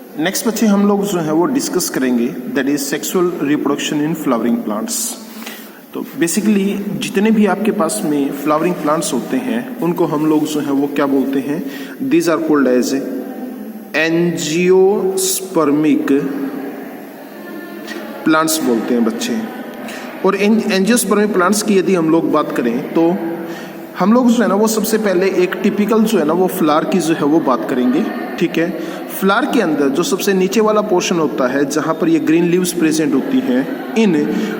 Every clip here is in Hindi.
नेक्स्ट बच्चे हम लोग जो है वो डिस्कस करेंगे that is sexual reproduction in flowering plants. तो बेसिकली जितने भी आपके पास में फ्लावरिंग प्लांट्स होते हैं उनको हम लोग जो है वो क्या बोलते हैं, these are called as angiospermic plants बोलते हैं बच्चे। और एंजियोस्पर्मिक प्लांट्स की यदि हम लोग बात करें तो हम लोग जो है ना वो सबसे पहले एक टिपिकल जो है ना वो फ्लावर की जो है वो बात करेंगे। ठीक है, फ्लावर के अंदर जो सबसे नीचे वाला पोर्शन होता है जहाँ पर ये ग्रीन लीव्स प्रेजेंट होती हैं, इन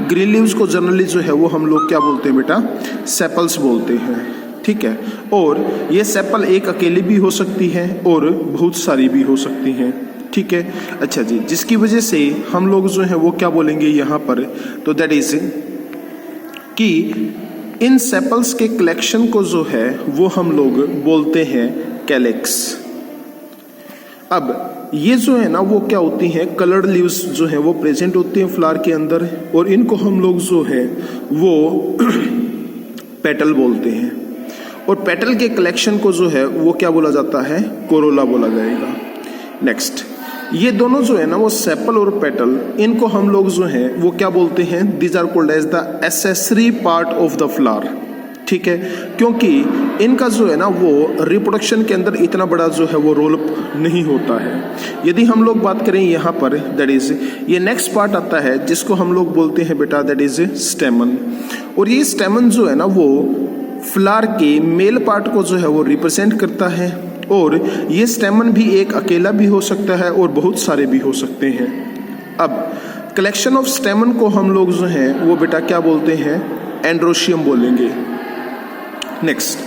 ग्रीन लीव्स को जनरली जो है वो हम लोग क्या बोलते हैं बेटा, सेपल्स बोलते हैं। ठीक है, और ये सेपल एक अकेली भी हो सकती है और बहुत सारी भी हो सकती हैं। ठीक है, अच्छा जी, जिसकी वजह से हम लोग जो है वो क्या बोलेंगे यहाँ पर, तो दैट इज कि इन सेपल्स के कलेक्शन को जो है वो हम लोग बोलते हैं कैलेक्स। अब ये जो है ना वो क्या होती हैं, कलर्ड लीव्स जो है वो प्रेजेंट होती हैं फ्लावर के अंदर, और इनको हम लोग जो है वो पेटल बोलते हैं। और पेटल के कलेक्शन को जो है वो क्या बोला जाता है, कोरोला बोला जाएगा। नेक्स्ट, ये दोनों जो है ना वो सेपल और पेटल, इनको हम लोग जो है वो क्या बोलते हैं, these are called as the accessory part of the flower. ठीक है, क्योंकि इनका जो है ना वो रिप्रोडक्शन के अंदर इतना बड़ा जो है वो रोल नहीं होता है। यदि हम लोग बात करें यहाँ पर, दैट इज ये नेक्स्ट पार्ट आता है जिसको हम लोग बोलते हैं बेटा दैट इज स्टेमन। और ये स्टेमन जो है ना वो फ्लावर के मेल पार्ट को जो है वो रिप्रेजेंट करता है, और ये स्टेमन भी एक अकेला भी हो सकता है और बहुत सारे भी हो सकते हैं। अब कलेक्शन ऑफ स्टेमन को हम लोग जो है वो बेटा क्या बोलते हैं, एंड्रोशियम बोलेंगे। नेक्स्ट,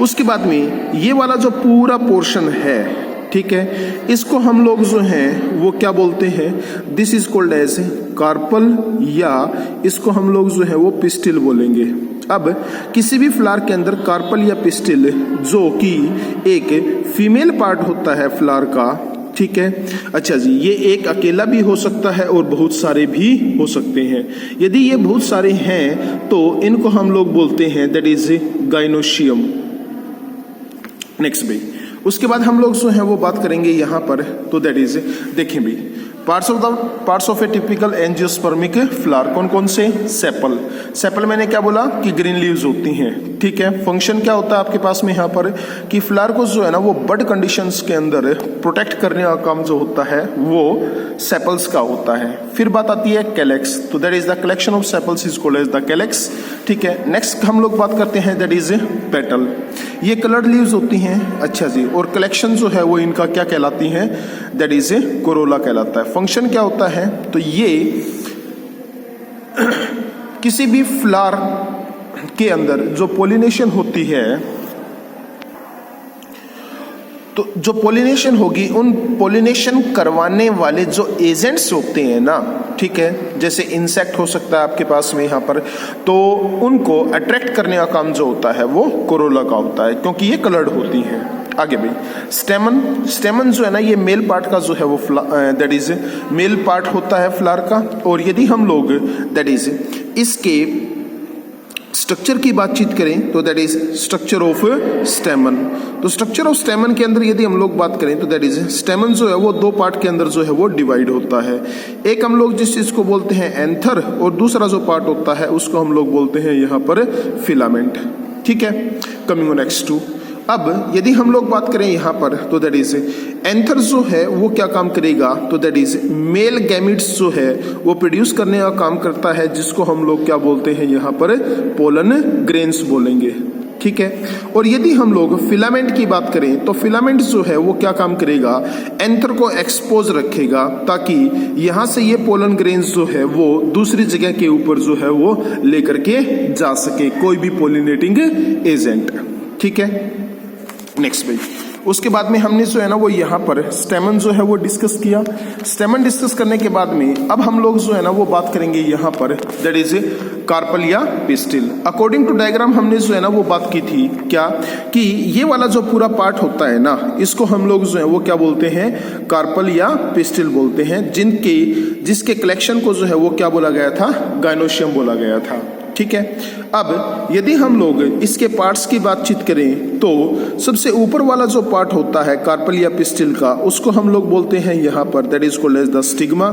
उसके बाद में ये वाला जो पूरा पोर्शन है, ठीक है, इसको हम लोग जो हैं वो क्या बोलते हैं, this is called as carpel, या इसको हम लोग जो है वो पिस्टिल बोलेंगे। अब किसी भी फ्लावर के अंदर कार्पल या पिस्टिल जो कि एक फीमेल पार्ट होता है फ्लावर का, ठीक है, अच्छा जी, ये एक अकेला भी हो सकता है और बहुत सारे भी हो सकते हैं। यदि ये बहुत सारे हैं तो इनको हम लोग बोलते हैं दैट इज गाइनोशियम। नेक्स्ट भाई, उसके बाद हम लोग जो है वो बात करेंगे यहाँ पर, तो दैट इज, देखें भाई, parts of A typical angiospermic flower कौन कौन से, सेपल। सेपल मैंने क्या बोला कि ग्रीन लीव्स होती हैं। ठीक है, फंक्शन क्या होता है आपके पास में यहाँ पर कि फ्लावर को जो है ना वो बड कंडीशंस के अंदर प्रोटेक्ट करने का काम जो होता है वो सेपल्स का होता है। फिर बात आती है कैलेक्स, तो that is the collection of sepals is called as the calyx. ठीक है, नेक्स्ट हम लोग बात करते हैं दैट इज पेटल। ये कलर्ड लीव्स होती हैं, अच्छा जी, और कलेक्शन जो है वो इनका क्या कहलाती है, दैट इज कोरोला कहलाता है। फंक्शन क्या होता है, तो ये किसी भी फ्लावर के अंदर जो पोलिनेशन होती है, तो जो पोलिनेशन होगी उन पोलिनेशन करवाने वाले जो एजेंट्स होते हैं ना, ठीक है, जैसे इंसेक्ट हो सकता है आपके पास में यहाँ पर, तो उनको अट्रैक्ट करने का काम जो होता है वो कोरोला का होता है, क्योंकि ये कलर्ड होती हैं। आगे भाई, स्टेमन जो है ना ये मेल पार्ट का जो है वो दैट इज मेल पार्ट होता है फ्लावर का। और यदि हम लोग दैट इज इसके स्ट्रक्चर की बातचीत करें तो दैट इज स्ट्रक्चर ऑफ स्टेमन। तो स्ट्रक्चर ऑफ स्टेमन के अंदर यदि हम लोग बात करें तो दैट इज स्टेमन जो है वो दो पार्ट के अंदर जो है वो डिवाइड होता है। एक हम लोग जिस चीज को बोलते हैं एंथर, और दूसरा जो पार्ट होता है उसको हम लोग बोलते हैं यहाँ पर फिलामेंट। ठीक है, कमिंग नेक्स्ट टू, अब यदि हम लोग बात करें यहाँ पर तो दैट इज एंथर जो है वो क्या काम करेगा, तो दैट इज मेल गैमिट्स जो है वो प्रोड्यूस करने का काम करता है, जिसको हम लोग क्या बोलते हैं यहाँ पर पोलन ग्रेन्स बोलेंगे। ठीक है, और यदि हम लोग फिलामेंट की बात करें तो फिलामेंट जो है वो क्या काम करेगा, एंथर को एक्सपोज रखेगा ताकि यहाँ से ये पोलन ग्रेन्स जो है वो दूसरी जगह के ऊपर जो है वो लेकर के जा सके कोई भी पोलिनेटिंग एजेंट। ठीक है, नेक्स्ट भाई, उसके बाद में हमने जो है ना वो यहाँ पर स्टेमन जो है वो डिस्कस किया। स्टेमन डिस्कस करने के बाद में अब हम लोग जो है ना वो बात करेंगे यहाँ पर दैट इज कार्पल या पिस्टिल। अकॉर्डिंग टू डायग्राम हमने जो है ना वो बात की थी क्या, कि ये वाला जो पूरा पार्ट होता है ना, इसको हम लोग जो है वो क्या बोलते हैं, कार्पल या पिस्टिल बोलते हैं, जिसके कलेक्शन को जो है वो क्या बोला गया था, गाइनोशियम बोला गया था। ठीक है, अब यदि हम लोग इसके पार्ट्स की बातचीत करें तो सबसे ऊपर वाला जो पार्ट होता है कार्पल या पिस्टिल का, उसको हम लोग बोलते हैं यहाँ पर that is called as the stigma.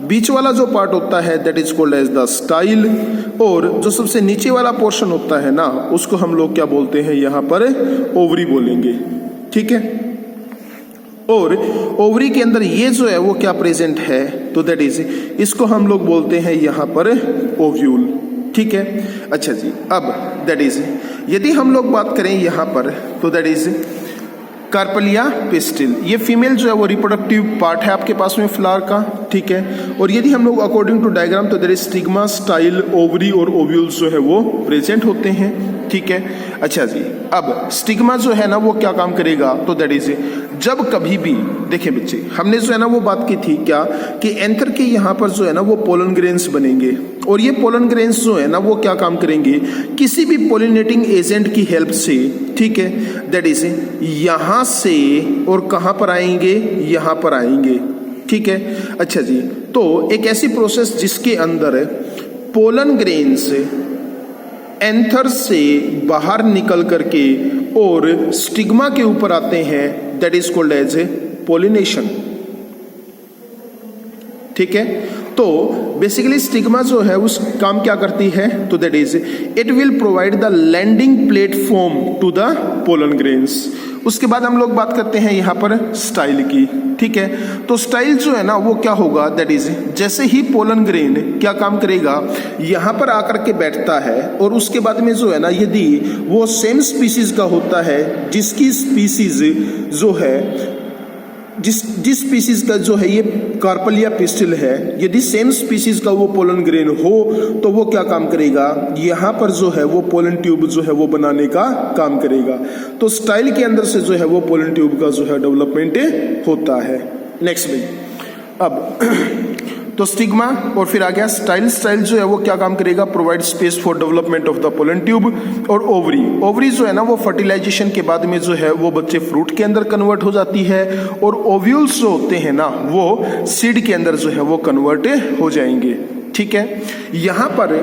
बीच वाला जो पार्ट होता है that is called as the style, और जो सबसे नीचे वाला पोर्शन होता है ना, उसको हम लोग क्या बोलते हैं यहाँ पर ओवरी बोलेंगे। ठीक है, और ओवरी के अंदर ये जो है वो क्या प्रेजेंट है, तो दैट इज इसको हम लोग बोलते हैं यहाँ पर ओव्यूल। ठीक है, अच्छा जी, अब दैट इज यदि हम लोग बात करें यहाँ पर, तो दैट इज कार्पल या पिस्टिल, ये फीमेल जो है वो रिप्रोडक्टिव पार्ट है आपके पास में फ्लावर का। ठीक है, और यदि हम लोग अकॉर्डिंग टू डायग्राम, तो there is stigma, style, ovary और ओव्यूल्स जो है वो प्रेजेंट होते हैं। ठीक है, अच्छा जी, अब स्टिग्मा जो है ना वो क्या काम करेगा, तो दैट इज जब कभी भी देखिए बच्चे, हमने जो है ना वो बात की थी क्या कि एंथर के यहाँ पर जो है ना वो पोलन ग्रेन्स बनेंगे, और ये पोलन ग्रेन्स जो है ना वो क्या काम करेंगे, किसी भी पोलिनेटिंग एजेंट की हेल्प से, ठीक है, दैट इज यहाँ से और कहाँ पर आएंगे, यहाँ पर आएंगे। ठीक है, अच्छा जी, तो एक ऐसी प्रोसेस जिसके अंदर पोलन ग्रेन्स एंथर से बाहर निकल करके और स्टिग्मा के ऊपर आते हैं, that is called as a pollination. ठीक है, तो बेसिकली स्टिग्मा जो है उस काम क्या करती है, तो that is it will provide the landing platform to the pollen grains. उसके बाद हम लोग बात करते हैं यहाँ पर स्टाइल की। ठीक है, तो स्टाइल जो है ना वो क्या होगा, दैट इज जैसे ही पोलन ग्रेन क्या काम करेगा, यहाँ पर आकर के बैठता है, और उसके बाद में जो है ना यदि वो सेम स्पीसीज का होता है, जिसकी स्पीसीज जो है जिस स्पीसीज का जो है ये कार्पल या पिस्टिल है, यदि सेम स्पीसीज का वो पोलन ग्रेन हो तो वो क्या काम करेगा, यहाँ पर जो है वो पोलन ट्यूब जो है वो बनाने का काम करेगा। तो स्टाइल के अंदर से जो है वो पोलन ट्यूब का जो है डेवलपमेंट होता है। नेक्स्ट भाई, अब तो स्टिग्मा और फिर आ गया स्टाइल। स्टाइल जो है वो क्या काम करेगा, provide space for development of the pollen tube. और ओवरी, ओवरी जो है ना वो फर्टिलाइजेशन के बाद में जो है वो बच्चे फ्रूट के अंदर कन्वर्ट हो जाती है, और ओव्यूल्स जो होते हैं ना वो सीड के अंदर जो है वो कन्वर्ट हो जाएंगे। ठीक है, यहाँ पर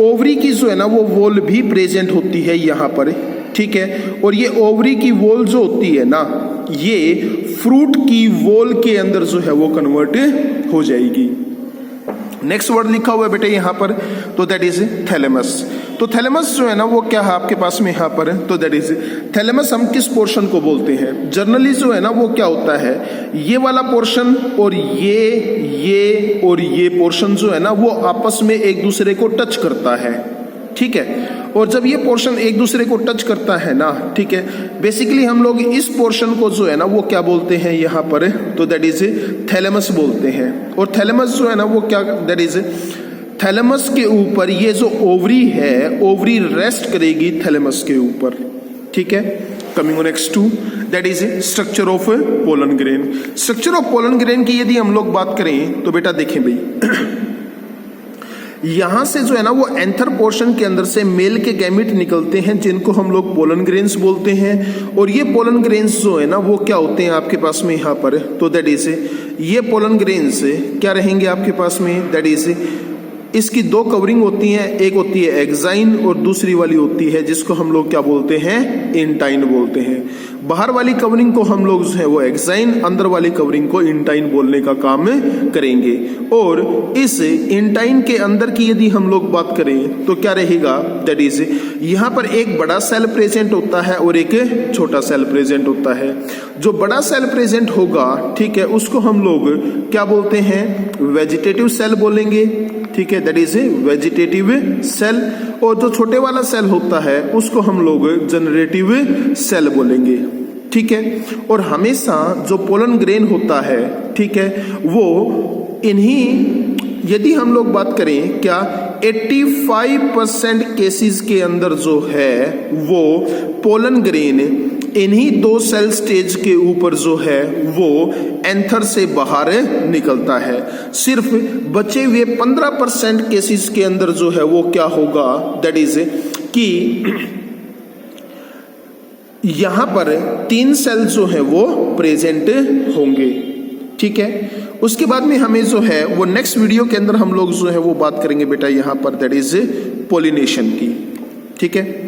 ओवरी की जो है ना वो वॉल भी प्रेजेंट होती है यहाँ पर। ठीक है, और ये ओवरी की वॉल जो होती है ना, ये फ्रूट की वॉल के अंदर जो है वो कन्वर्ट हो जाएगी। नेक्स्ट वर्ड लिखा हुआ है बेटे यहाँ पर, तो दैट इज थैलेमस। तो थैलेमस जो है ना वो क्या है आपके पास में यहाँ पर, तो दैट इज थैलेमस हम किस पोर्शन को बोलते हैं, जनरली जो है ना वो क्या होता है, ये वाला पोर्शन और ये और ये पोर्शन जो है ना वो आपस में एक दूसरे को टच करता है। ठीक है, और जब ये पोर्शन एक दूसरे को टच करता है ना, ठीक है, बेसिकली हम लोग इस पोर्शन को जो है ना वो क्या बोलते हैं यहाँ पर, तो दैट इज थैलेमस बोलते हैं। और थैलेमस जो है ना वो क्या, दैट इज थैलेमस के ऊपर ये जो ओवरी है, ओवरी रेस्ट करेगी थैलेमस के ऊपर। ठीक है, coming on next to that is structure of pollen grain. Structure of pollen grain की यदि हम लोग बात करें तो बेटा देखें भाई, यहां से जो है ना वो एंथर पोर्शन के अंदर से मेल के गैमेट निकलते हैं, जिनको हम लोग पोलन ग्रेन्स बोलते हैं। और ये पोलन ग्रेन्स जो है ना वो क्या होते हैं आपके पास में यहाँ पर, तो दैट इज ये पोलन ग्रेन्स क्या रहेंगे आपके पास में, दैट इज इसकी दो कवरिंग होती हैं, एक होती है एक्साइन और दूसरी वाली होती है जिसको हम लोग क्या बोलते हैं, इंटाइन बोलते हैं। बाहर वाली कवरिंग को हम लोग जो है वो एक्साइन, अंदर वाली कवरिंग को इंटाइन बोलने का काम करेंगे। और इस इंटाइन के अंदर की यदि हम लोग बात करें तो क्या रहेगा, दैट इज यहाँ पर एक बड़ा सेल प्रेजेंट होता है और एक छोटा सेल प्रेजेंट होता है। जो बड़ा सेल प्रेजेंट होगा, ठीक है, उसको हम लोग क्या बोलते हैं, वेजिटेटिव सेल बोलेंगे। ठीक है, that is a vegetative cell. और जो छोटे वाला सेल होता है उसको हम लोग जनरेटिव सेल बोलेंगे। ठीक है, और हमेशा जो पोलन ग्रेन होता है, ठीक है, वो इन्हीं यदि हम लोग बात करें क्या 85% केसेस के अंदर जो है वो पोलन ग्रेन इन्हीं दो सेल स्टेज के ऊपर जो है वो एंथर से बाहर निकलता है। सिर्फ बचे हुए 15% केसेस के अंदर जो है वो क्या होगा, दैट इज कि यहां पर 3 सेल जो है वो प्रेजेंट होंगे। ठीक है, उसके बाद में हमें जो है वो नेक्स्ट वीडियो के अंदर हम लोग जो है वो बात करेंगे बेटा यहाँ पर, दैट इज पोलिनेशन की। ठीक है।